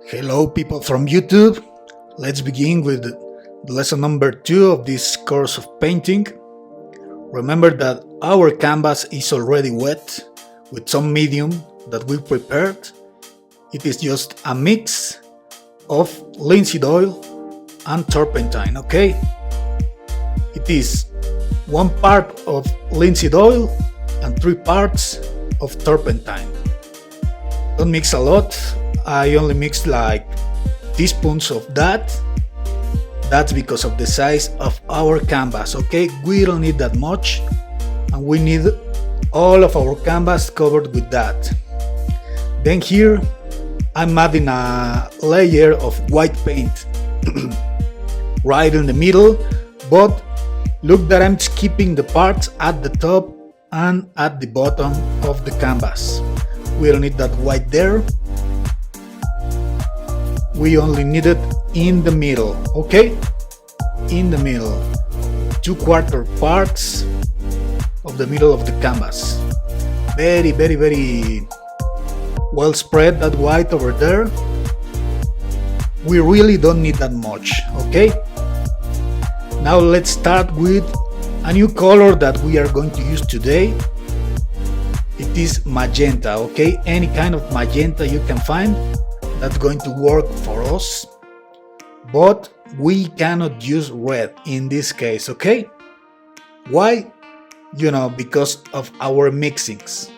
Hello people from YouTube. Let's begin with the lesson number 2 of this course of painting. Remember that our canvas is already wet with some medium that we prepared. It is just a mix of linseed oil and turpentine, okay? It is 1 part of linseed oil and 3 parts of turpentine. Don't mix a lot. I only mixed like teaspoons of that. That's because of the size of our canvas, okay? We don't need that much, and we need all of our canvas covered with that. Then here I'm adding a layer of white paint right in the middle, but look that I'm skipping the parts at the top and at the bottom of the canvas. We don't need that white there. We only need it in the middle, okay? In the middle, 2/4 parts of the middle of the canvas. Very well spread that white over there. We really don't need that much, okay? Now let's start with a new color that we are going to use today. It is magenta, okay? Any kind of magenta you can find, that's going to work for us, but we cannot use red in this case, okay? Why? Because of our mixings.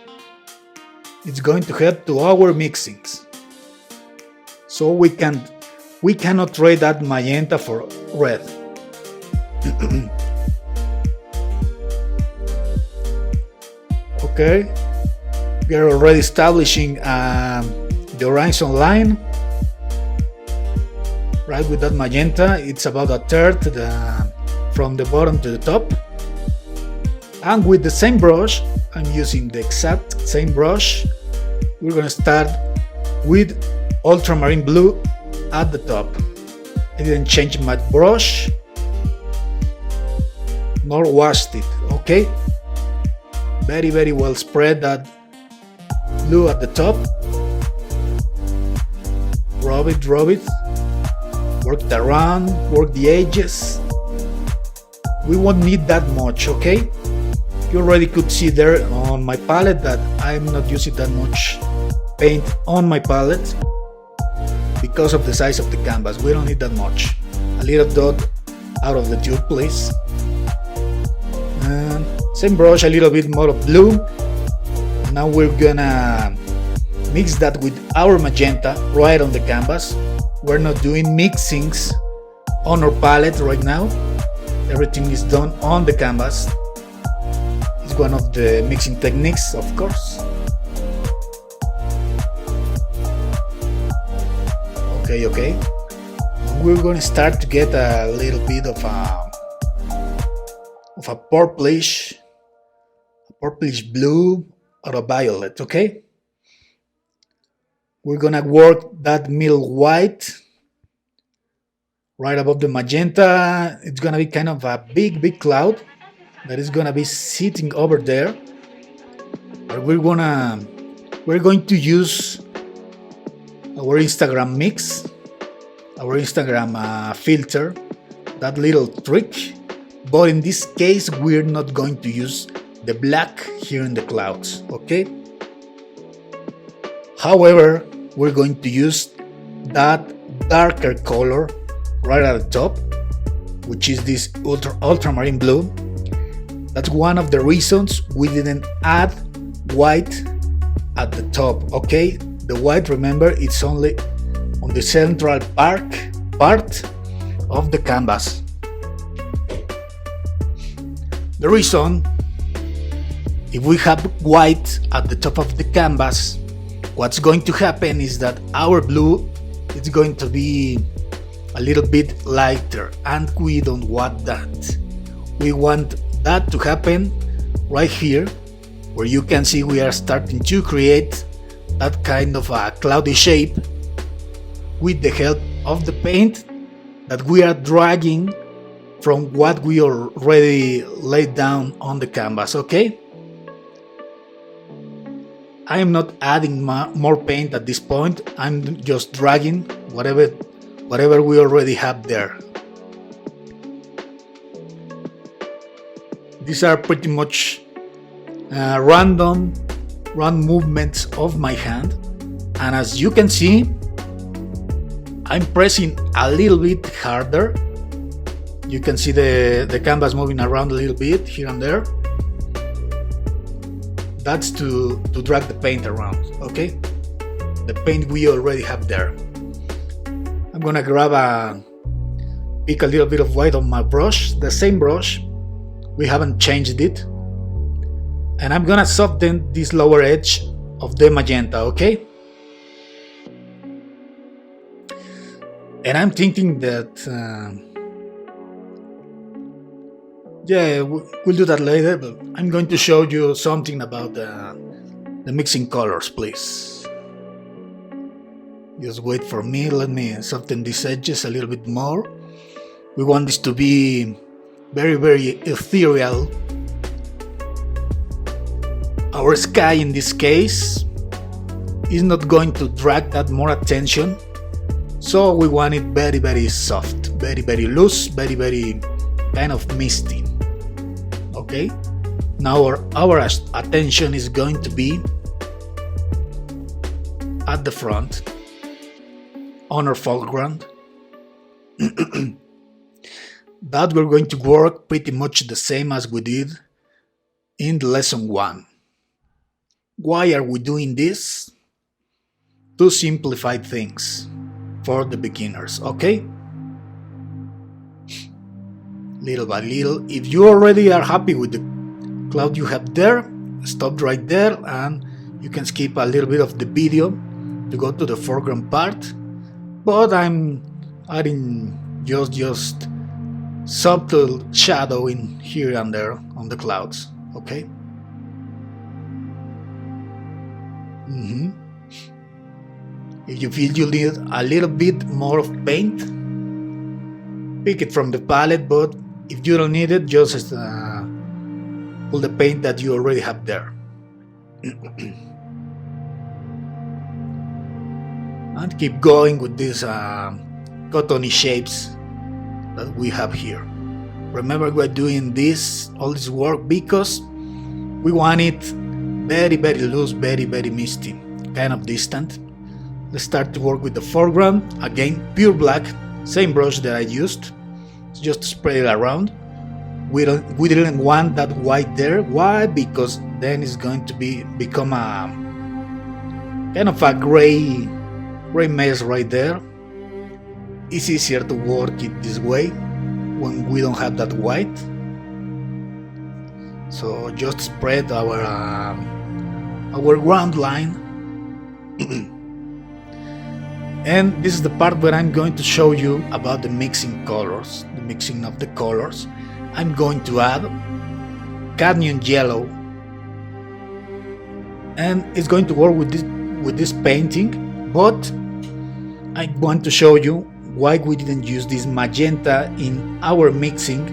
It's going to help to our mixings, so we cannot trade that magenta for red. Okay, we are already establishing the horizon line right with that magenta. It's about 1/3 from the bottom to the top, and with the same brush, I'm using the exact same brush. We're gonna start with ultramarine blue at the top. I didn't change my brush nor washed it, okay? Very well spread that blue at the top. Rub it, work it around, work the edges. We won't need that much, okay? You already could see there on my palette that I'm not using that much paint on my palette because of the size of the canvas. We don't need that much. A little dot out of the tube, please. And same brush, a little bit more of blue. Now we're gonna mix that with our magenta right on the canvas. We're not doing mixings on our palette right now. Everything is done on the canvas. It's one of the mixing techniques, of course. Okay. We're going to start to get a little bit of a purplish blue or a violet, okay? We're gonna work that middle white right above the magenta. It's gonna be kind of a big cloud that is gonna be sitting over there. But we're going to use our Instagram mix, our Instagram filter, that little trick. But in this case, we're not going to use the black here in the clouds, okay? However, we're going to use that darker color right at the top, which is this ultramarine blue. That's one of the reasons we didn't add white at the top, okay? The white, remember, it's only on the central part of the canvas. The reason, if we have white at the top of the canvas, what's going to happen is that our blue is going to be a little bit lighter, and we don't want that. We want that to happen right here, where you can see we are starting to create that kind of a cloudy shape with the help of the paint that we are dragging from what we already laid down on the canvas, okay? I am not adding more paint at this point. I'm just dragging whatever we already have there. These are pretty much random movements of my hand, and as you can see, I'm pressing a little bit harder. You can see the canvas moving around a little bit here and there. That's to drag the paint around, okay? The paint we already have there. I'm gonna pick a little bit of white on my brush, the same brush. We haven't changed it. And I'm gonna soften this lower edge of the magenta, okay? And I'm thinking that, yeah, we'll do that later, but I'm going to show you something about the mixing colors, please. Just wait for me, let me soften these edges a little bit more. We want this to be very, very ethereal. Our sky in this case is not going to drag that more attention, so we want it very, very soft, very, very loose, very, very kind of misty. Okay, now our attention is going to be at the front, on our foreground. That we're going to work pretty much the same as we did in lesson 1. Why are we doing this? To simplify things for the beginners, okay? Little by little. If you already are happy with the cloud you have there, stop right there and you can skip a little bit of the video to go to the foreground part. But I'm adding just subtle shadowing here and there on the clouds, okay? If you feel you need a little bit more of paint, pick it from the palette, but if you don't need it, just pull the paint that you already have there. And keep going with these cottony shapes that we have here. Remember, we're doing all this work because we want it very, very loose, very, very misty, kind of distant. Let's start to work with the foreground. Again, pure black, same brush that I used, just to spread it around. We didn't want that white there. Why? Because then it's going to become a kind of a gray mess right there. It's easier to work it this way when we don't have that white. So just spread our ground line. And this is the part where I'm going to show you about the mixing colors, the mixing of the colors. I'm going to add cadmium yellow, and it's going to work with this painting, but I want to show you why we didn't use this magenta in our mixing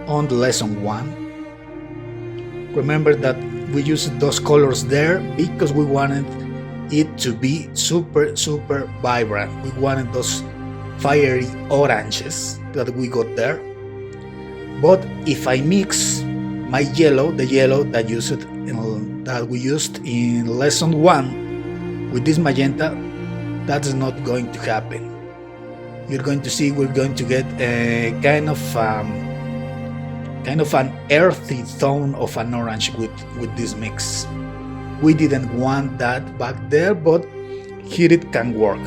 on the lesson 1. Remember that we used those colors there because we wanted it to be super vibrant. We wanted those fiery oranges that we got there. But if I mix my yellow, the yellow that we used in lesson 1 with this magenta, that's not going to happen. You're going to see we're going to get a kind of an earthy tone of an orange with this mix. We didn't want that back there, but here it can work.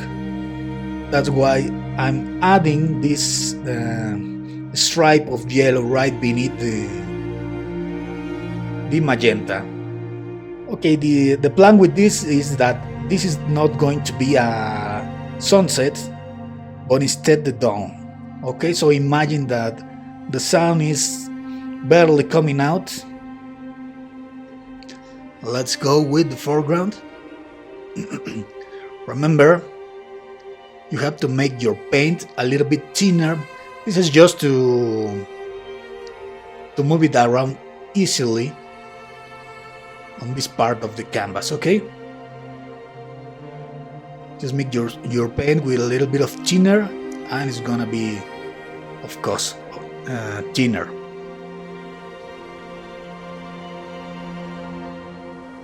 That's why I'm adding this stripe of yellow right beneath the magenta. Okay, the plan with this is that this is not going to be a sunset, but instead the dawn. Okay, so imagine that the sun is barely coming out. Let's go with the foreground. Remember, you have to make your paint a little bit thinner. This is just to move it around easily. on this part of the canvas, okay? Just make your paint with a little bit of thinner, and it's gonna be, of course, thinner.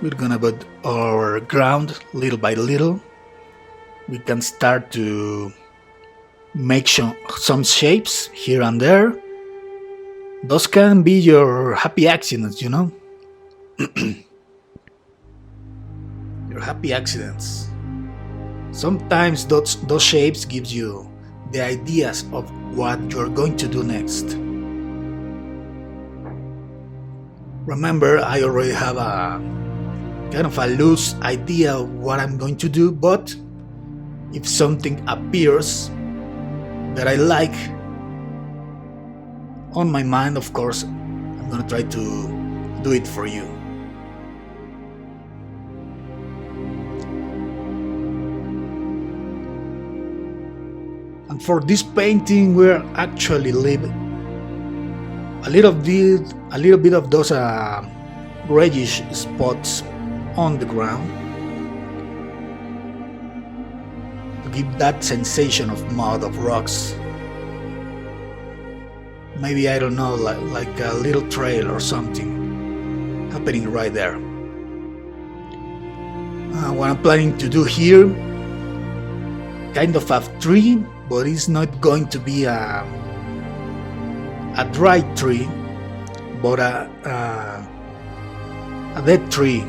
We're gonna put our ground little by little. We can start to make some shapes here and there. Those can be your happy accidents, you know? Your happy accidents. Sometimes those shapes gives you the ideas of what you're going to do next. Remember, I already have a kind of a loose idea of what I'm going to do, but if something appears that I like on my mind, of course, I'm gonna try to do it for you. And for this painting, we're actually leaving a little bit of those reddish spots on the ground to give that sensation of mud, of rocks. Maybe, I don't know, like a little trail or something happening right there. What I'm planning to do here, kind of a tree, but it's not going to be a dry tree, but a dead tree.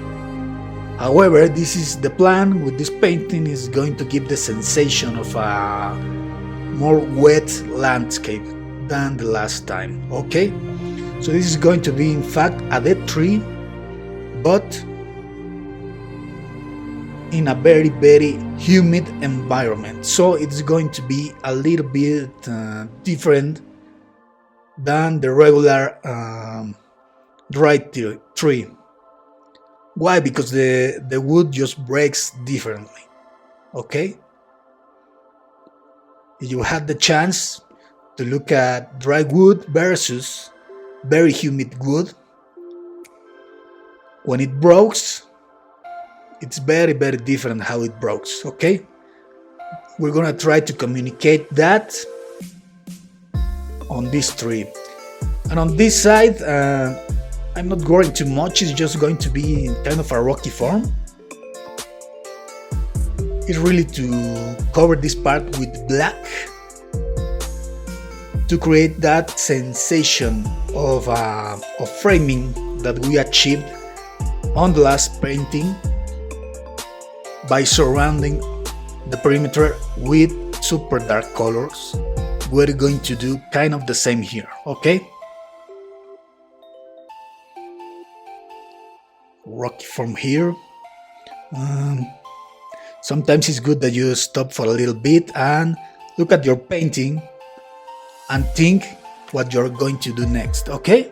However, this is the plan with this painting, is going to give the sensation of a more wet landscape than the last time, okay? So this is going to be, in fact, a dead tree, but in a very, very humid environment. So it's going to be a little bit different than the regular dry tree. Why? Because the wood just breaks differently, okay? If you had the chance to look at dry wood versus very humid wood, when it breaks, it's very, very different how it breaks, okay? We're gonna try to communicate that on this tree. And on this side, I'm not going too much, it's just going to be in kind of a rocky form. It's really to cover this part with black to create that sensation of framing that we achieved on the last painting by surrounding the perimeter with super dark colors. We're going to do kind of the same here, okay? Rocky form here. Sometimes it's good that you stop for a little bit and look at your painting and think what you're going to do next, okay?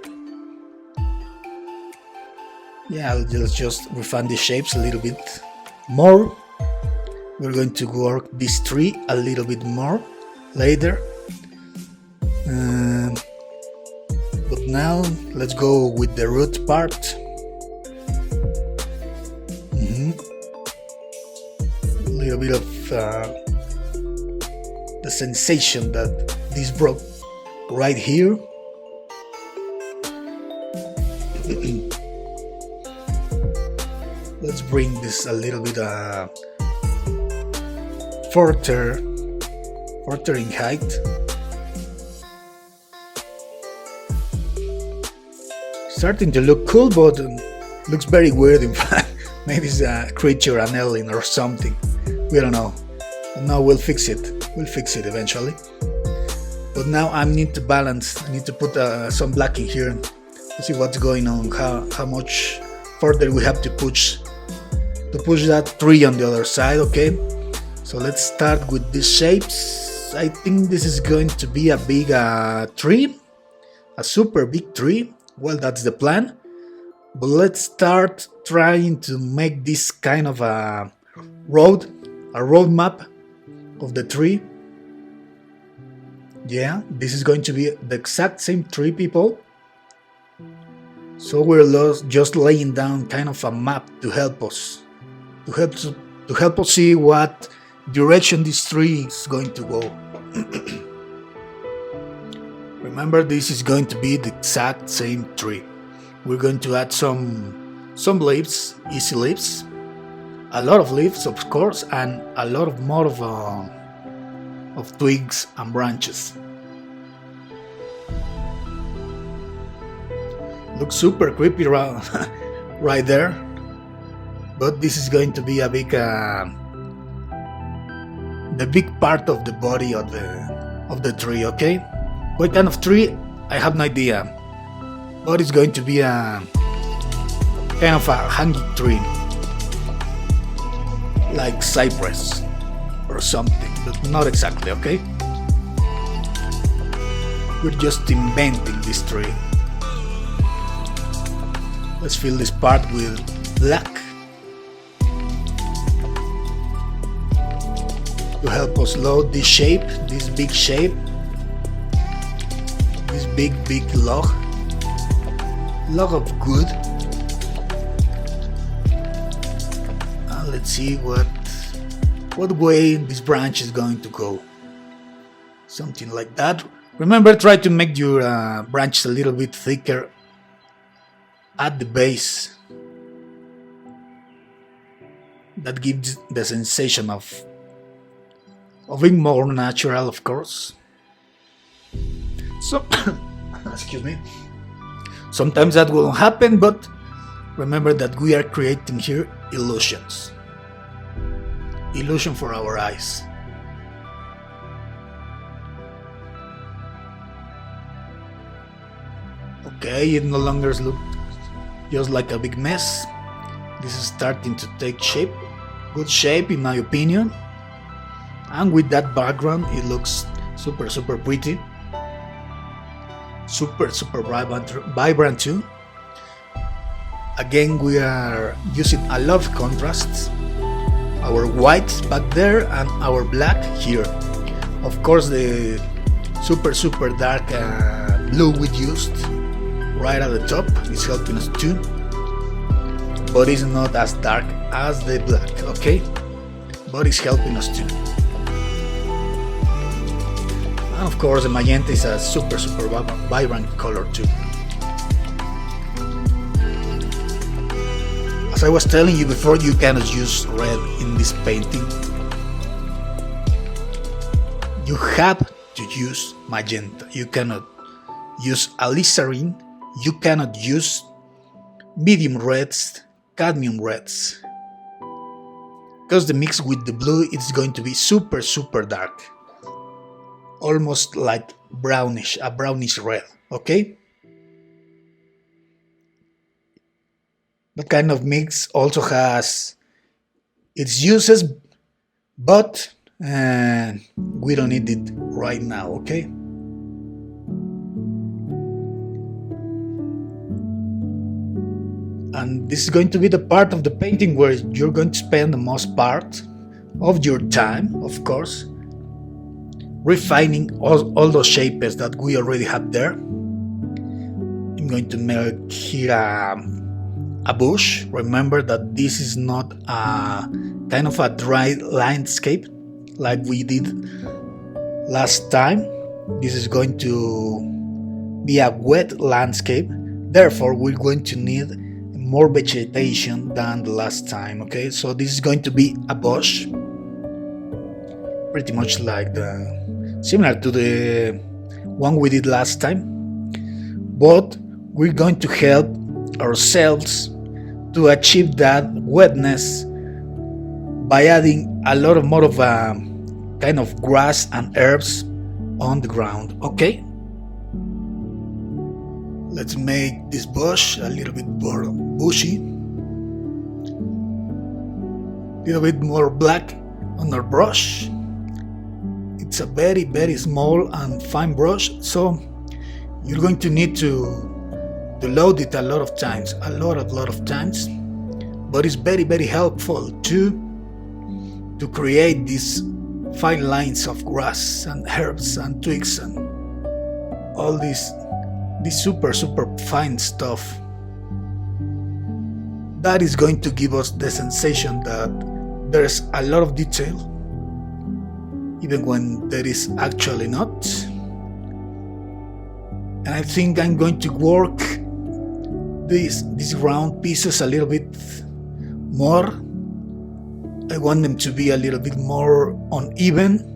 Yeah, I'll just refine the shapes a little bit more. We're going to work this tree a little bit more later. But now let's go with the root part. A little bit of the sensation that this broke right here. Let's bring this a little bit further in height. Starting to look cool, but looks very weird, in fact. Maybe it's a creature, an alien or something. We don't know. No, we'll fix it. We'll fix it eventually. But now I need to balance. I need to put some black in here to see what's going on. How much further we have to push that tree on the other side. Okay. So let's start with these shapes. I think this is going to be a big tree, a super big tree. Well, that's the plan. But let's start trying to make this kind of a road map of the tree. Yeah, this is going to be the exact same tree, people. So we're just laying down kind of a map to help us, to help us see what direction this tree is going to go. Remember, this is going to be the exact same tree. We're going to add some leaves, easy leaves, a lot of leaves of course, and a lot of more of twigs and branches. Looks super creepy right there, but this is going to be a big the big part of the body of the tree. Okay, what kind of tree? I have no idea, but it's going to be a kind of a hanging tree, like cypress or something, but not exactly. Okay, we're just inventing this tree. Let's fill this part with black to help us load this shape, this big shape, this big log of wood. And let's see what way this branch is going to go. Something like that. Remember, try to make your branches a little bit thicker at the base. That gives the sensation of being more natural, of course. So, excuse me. Sometimes that will happen, but remember that we are creating here illusions. Illusion for our eyes. Okay, it no longer looks just like a big mess. This is starting to take shape, good shape in my opinion. And with that background, it looks super pretty, super vibrant too. Again, we are using a lot of contrasts. Our white back there and our black here. Of course, the super dark blue we used right at the top is helping us too, but it's not as dark as the black, okay? But it's helping us too. And of course, the magenta is a super vibrant color too. As I was telling you before, you cannot use red in this painting. You have to use magenta. You cannot use alizarin. You cannot use medium reds, cadmium reds, because the mix with the blue is going to be super dark, almost like brownish, a brownish red. Okay, that kind of mix also has its uses, but we don't need it right now. Okay. And this is going to be the part of the painting where you're going to spend the most part of your time, of course, refining all those shapes that we already have there. I'm going to make here a bush. Remember that this is not a kind of a dry landscape like we did last time. This is going to be a wet landscape. Therefore, we're going to need more vegetation than the last time. Okay, so this is going to be a bush, pretty much like similar to the one we did last time, but we're going to help ourselves to achieve that wetness by adding a lot more of kind of grass and herbs on the ground. Okay, let's make this bush a little bit more bushy, a little bit more black on our brush. It's a very small and fine brush, so you're going to need to load it a lot of times, but it's very helpful to create these fine lines of grass and herbs and twigs and all this super fine stuff. that is going to give us the sensation that there's a lot of detail, even when there is actually not. And I think I'm going to work these round pieces a little bit more. I want them to be a little bit more uneven,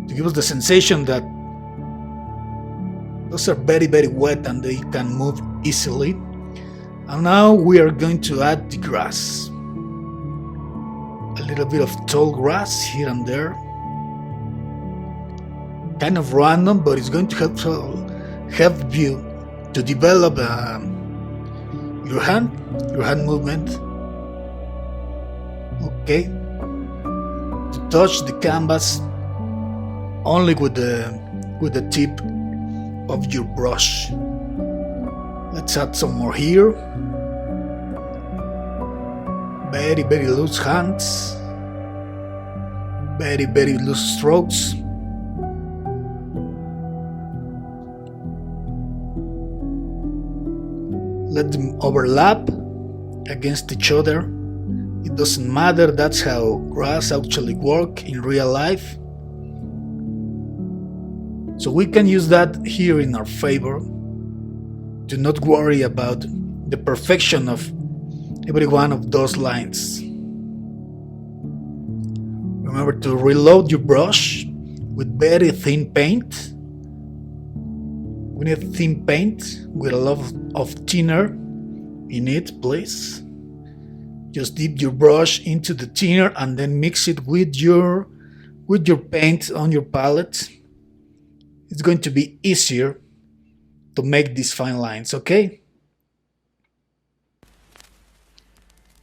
to give us the sensation that those are very, very wet and they can move easily. And now we are going to add the grass. A little bit of tall grass here and there. Kind of random, but it's going to help you to develop your hand movement. Okay. To touch the canvas only with the tip of your brush. Let's add some more here. Very, very loose hands. Very, very loose strokes. Let them overlap against each other. It doesn't matter, that's how grass actually work in real life. So we can use that here in our favor. Do not worry about the perfection of every one of those lines. Remember to reload your brush with very thin paint. We need thin paint with a lot of thinner in it, please. Just dip your brush into the thinner and then mix it with your paint on your palette. It's going to be easier to make these fine lines, okay?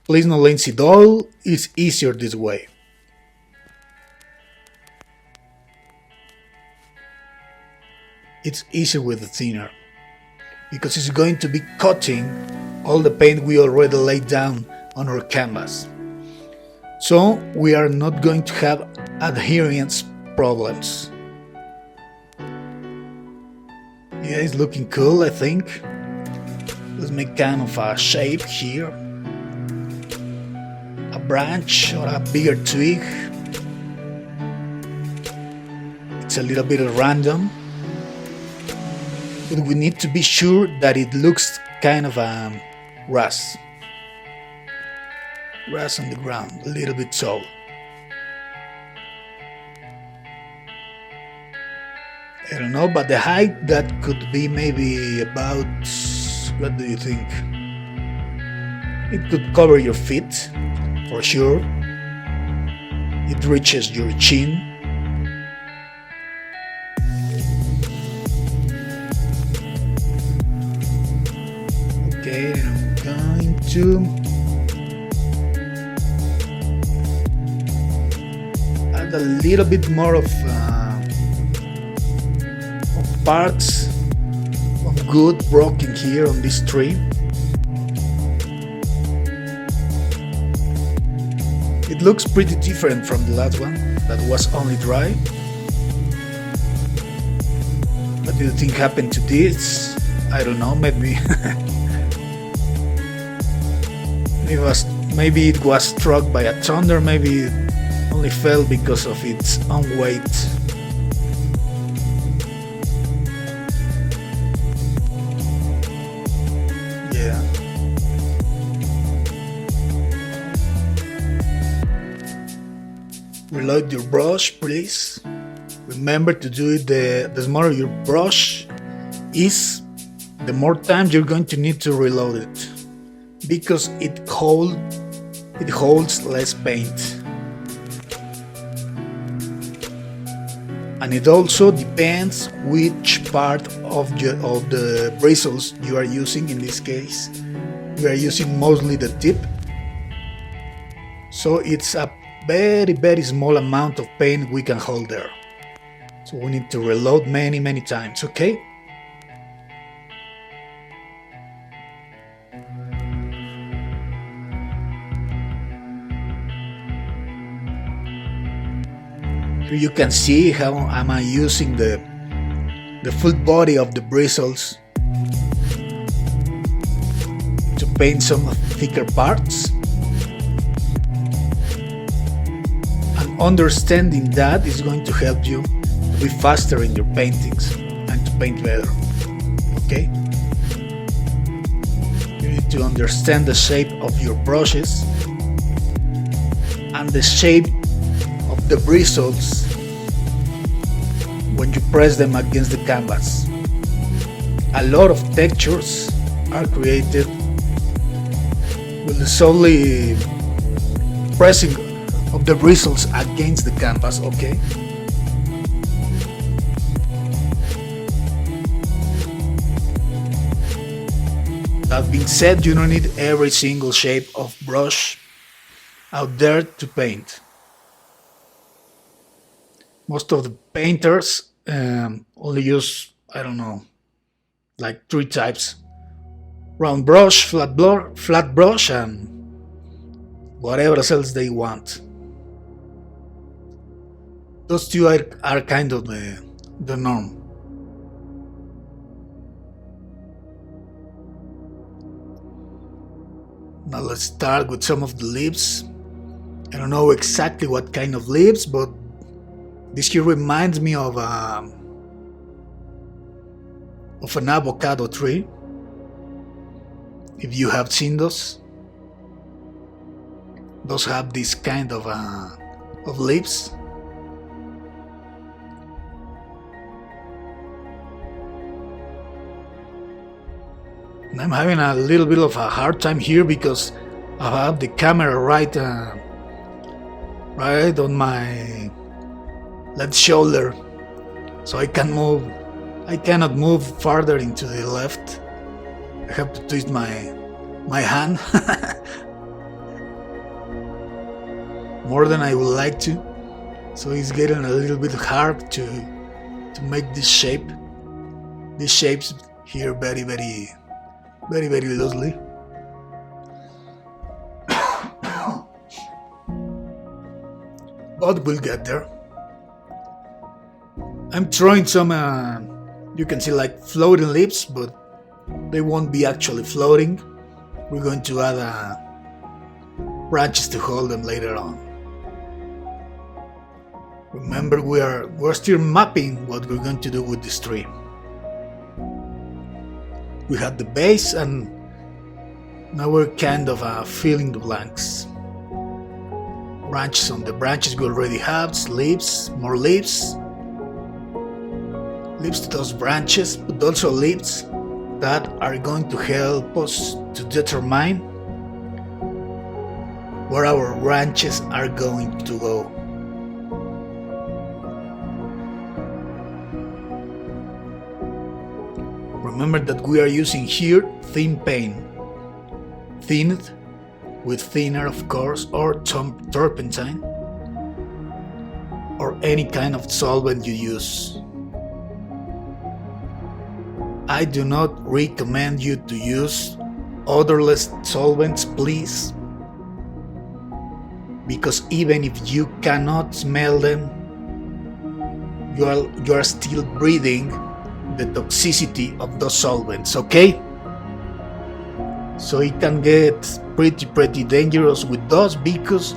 Please, no linseed oil, it's easier this way. It's easier with the thinner because it's going to be cutting all the paint we already laid down on our canvas. So we are not going to have adherence problems. Yeah, it's looking cool, I think. Let's make kind of a shape here. A branch or a bigger twig. It's a little bit random. But we need to be sure that it looks kind of grass on the ground, a little bit tall. I don't know, but the height that could be maybe about, what do you think? It could cover your feet, for sure. It reaches your chin. Okay, I'm going to add a little bit more of parts of wood broken here on this tree. It looks pretty different from the last one that was only dry. What do you think happened to this? I don't know, maybe maybe it was struck by a thunder, maybe it only fell because of its own weight. Yeah. Reload your brush, please. Remember to do it, the smaller your brush is, the more time you're going to need to reload it, because it holds less paint. And it also depends which part of the bristles you are using. In this case, we are using mostly the tip, so it's a very, very small amount of paint we can hold there. So we need to reload many, many times, okay? Here you can see how am I using the full body of the bristles to paint some thicker parts. And understanding that is going to help you to be faster in your paintings and to paint better. Okay? You need to understand the shape of your brushes and the shape of the bristles when you press them against the canvas. A lot of textures are created with the solely pressing of the bristles against the canvas, okay? That being said, you don't need every single shape of brush out there to paint. Most of the painters only use, I don't know, like 3 types: round brush, flat brush, and whatever else they want. Those 2 are kind of the norm. Now let's start with some of the leaves. I don't know exactly what kind of leaves, but this here reminds me of an avocado tree. If you have seen those have this kind of leaves. And I'm having a little bit of a hard time here because I have the camera right on my left shoulder, so I cannot move farther into the left. I have to twist my hand more than I would like to, so it's getting a little bit hard to make this shape. These shapes here very loosely. But we'll get there. I'm throwing some, you can see like floating leaves, but they won't be actually floating. We're going to add branches to hold them later on. Remember, we're still mapping what we're going to do with this tree. We had the base, and now we're kind of filling the blanks. Branches on the branches we already have, leaves, more leaves. Leaves to those branches, but also leaves that are going to help us to determine where our branches are going to go. Remember that we are using here thin paint, thinned with thinner, of course, or turpentine, or any kind of solvent you use. I do not recommend you to use odorless solvents, please, because even if you cannot smell them, you are still breathing the toxicity of those solvents, okay? So it can get pretty dangerous with those because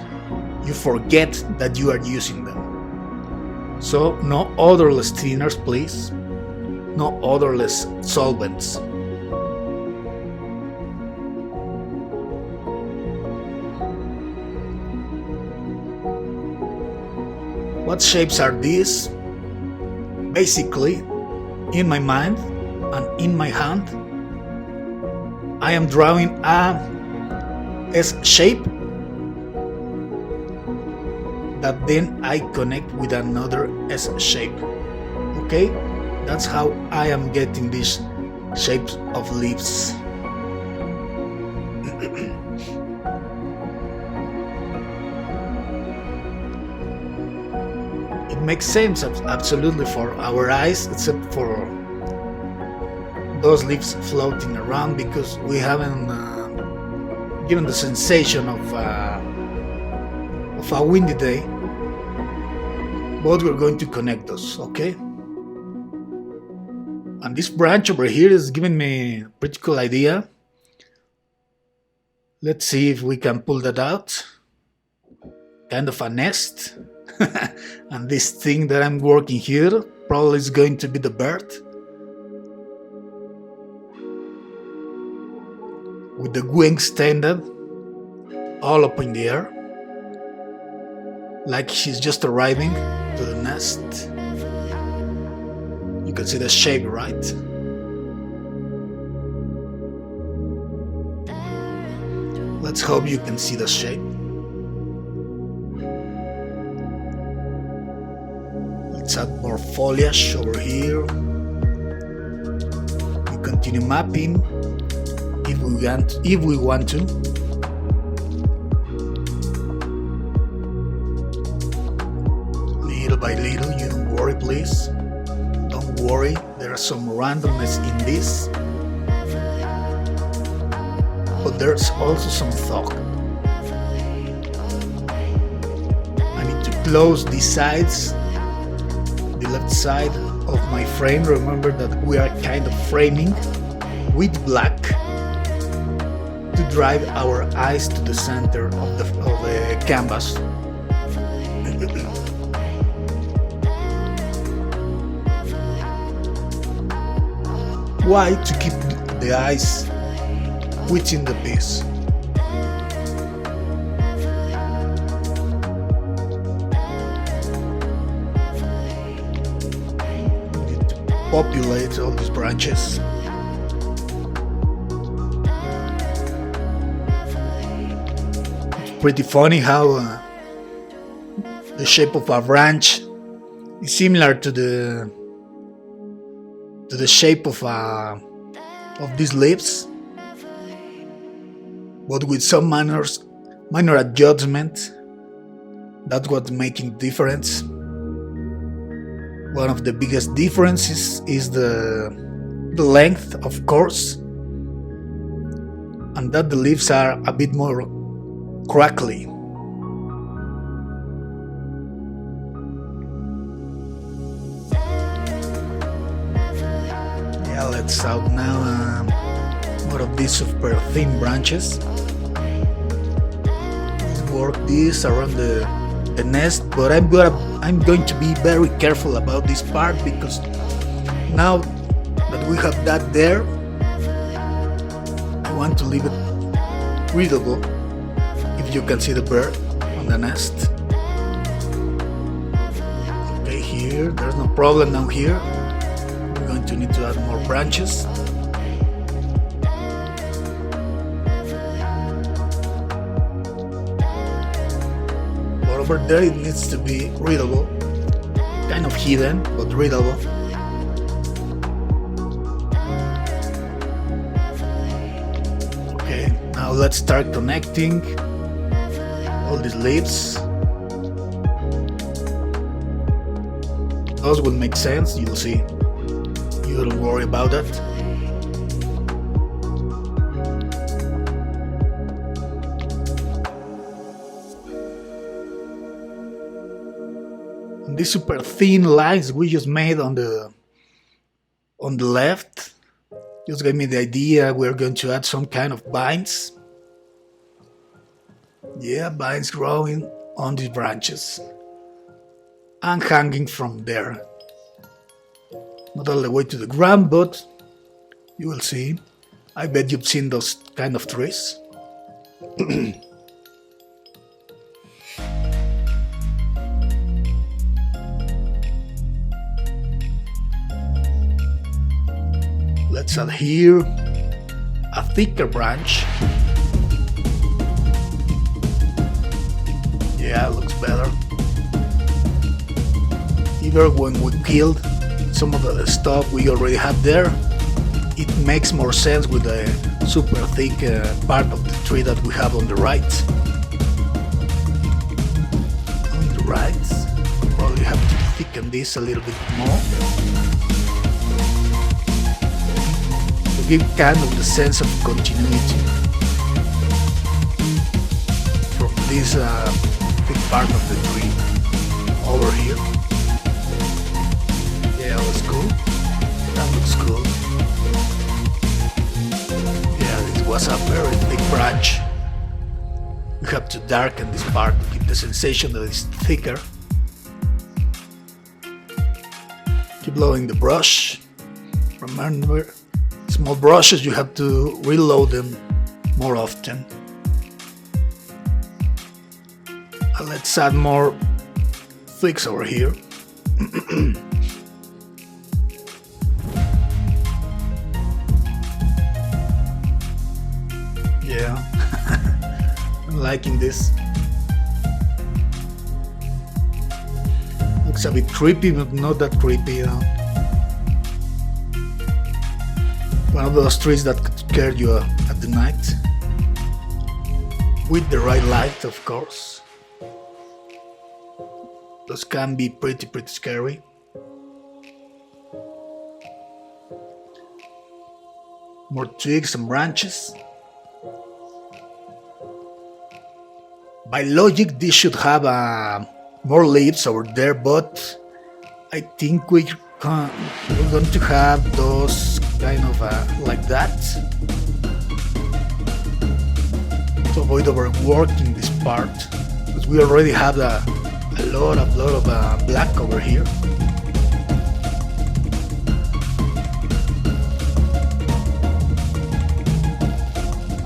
you forget that you are using them. So no odorless thinners, please. No odorless solvents. What shapes are these? Basically, in my mind and in my hand, I am drawing a S shape that then I connect with another S shape. Okay? That's how I am getting these shapes of leaves. It makes sense absolutely for our eyes, except for those leaves floating around, because we haven't given the sensation of a windy day. But we're going to connect those, okay? And this branch over here is giving me a pretty cool idea. Let's see if we can pull that out. Kind of a nest. And this thing that I'm working here probably is going to be the bird. With the wings extended all up in the air. Like she's just arriving to the nest. You can see the shape, right? Let's hope you can see the shape. Let's add more foliage over here. We continue mapping if we want to. Little by little, you don't worry, please. Don't worry, there's some randomness in this. But there's also some thought. I need to close these sides, the left side of my frame. Remember that we are kind of framing with black to drive our eyes to the center of the canvas. Why? To keep the eyes within the piece. We need to populate all these branches. It's pretty funny how the shape of a branch is similar to the shape of these leaves, but with some minor adjustment. That's what's making difference. One of the biggest differences is the length, of course, and that the leaves are a bit more crackly. Yeah, let's out now more of these super thin branches. Let's work this around the nest, but I'm going to be very careful about this part, because now that we have that there, I want to leave it readable. If you can see the bird on the nest. Okay, here, there's no problem now here. We're going to need to add more branches. But over there it needs to be readable. Kind of hidden, but readable. Okay, now let's start connecting all these leaves. Those will make sense, you'll see. You don't worry about that. And these super thin lines we just made on the left just gave me the idea we're going to add some kind of vines. Yeah, vines growing on these branches and hanging from there. Not all the way to the ground, but you will see. I bet you've seen those kind of trees. Let's add here a thicker branch. Yeah, looks better. Even when we killed some of the stuff we already have there, it makes more sense with the super thick part of the tree that we have on the right. On the right, probably have to thicken this a little bit more to give kind of the sense of continuity from this big part of the tree over here. Yeah, that's cool. That looks cool. to darken this part to give the sensation that it's thicker. Keep blowing the brush. Remember, small brushes, you have to reload them more often. And let's add more flicks over here. Yeah, I'm liking this. Looks a bit creepy, but not that creepy, you know. One of those trees that could scare you at the night. With the right light, of course. Those can be pretty scary. More twigs and branches. By logic, this should have more leaves over there, but I think we're going to have those kind of like that to avoid overworking this part, because we already have a lot of black over here.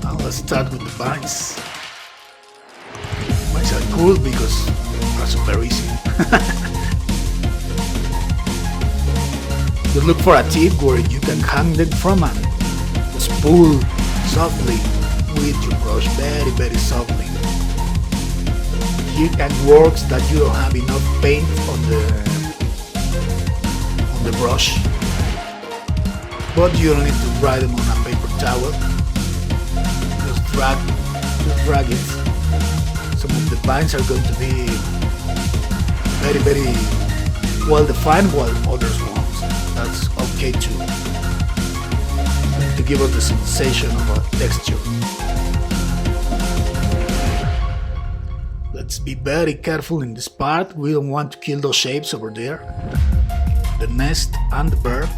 Now let's start with the vines. Vines are cool because they're super easy. Just look for a tip where you can hang them from and just pull softly with your brush, very softly. Here can works that you don't have enough paint on the brush, but you don't need to dry them on a paper towel. Just drag it. Some of the vines are going to be very well defined, while others won't. That's okay too, to give us the sensation of a texture. Let's be very careful in this part. We don't want to kill those shapes over there, the nest and the bird.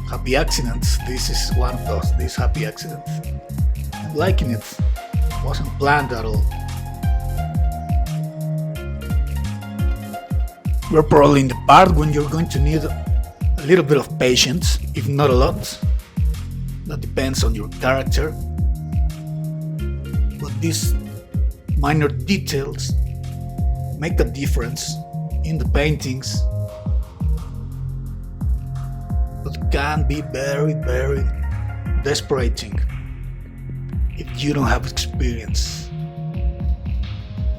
Happy accidents. This is one of those, these happy accidents. I'm liking it. Wasn't planned at all. We're probably in the part when you're going to need a little bit of patience, if not a lot. That depends on your character. But these minor details make a difference in the paintings, but can be very desperate if you don't have experience.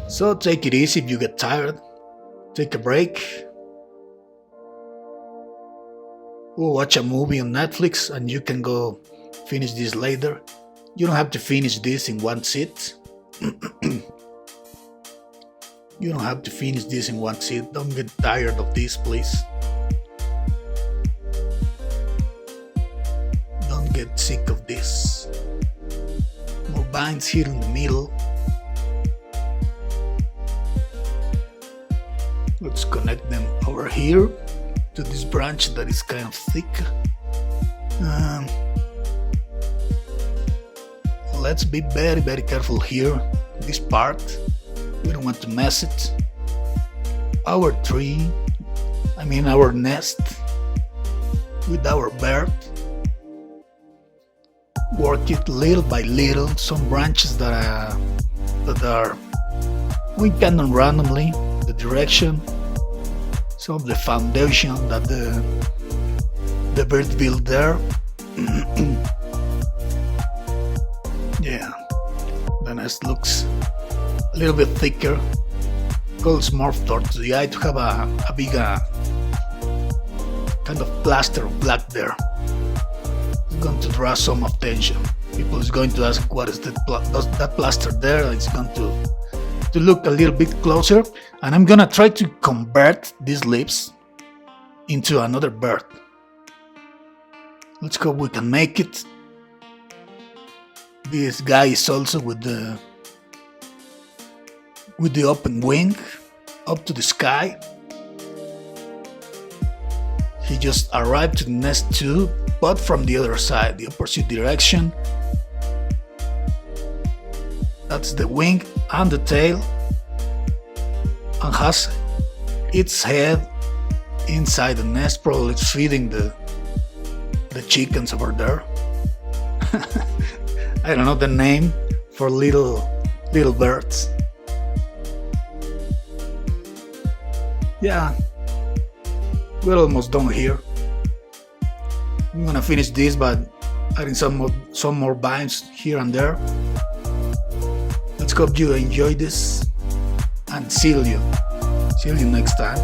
So take it easy if you get tired. Take a break, or watch a movie on Netflix and you can go finish this later. You don't have to finish this in one sit. You don't have to finish this in one sit. Don't get tired of this, please. Don't get sick of this. More vines here in the middle. Let's connect them over here to this branch that is kind of thick. Let's be very careful here, this part. We don't want to mess it. Our tree, our nest, with our bird. Work it little by little. Some branches that are we can randomly. The direction, some of the foundation that the bird built there. Yeah, the nest looks a little bit thicker. Calls more towards the eye to have a big kind of plaster of black there. It's going to draw some attention. People is going to ask what is that plaster there. It's going to look a little bit closer, and I'm gonna try to convert these leaves into another bird. Let's hope we can make it. This guy is also with the open wing up to the sky. He just arrived to the nest too, but from the other side, the opposite direction. That's the wing and the tail, and has its head inside the nest. Probably it's feeding the chickens over there. I don't know the name for little birds. Yeah, we're almost done here. I'm gonna finish this by adding some more vines here and there. Let's hope you enjoy this, and see you next time.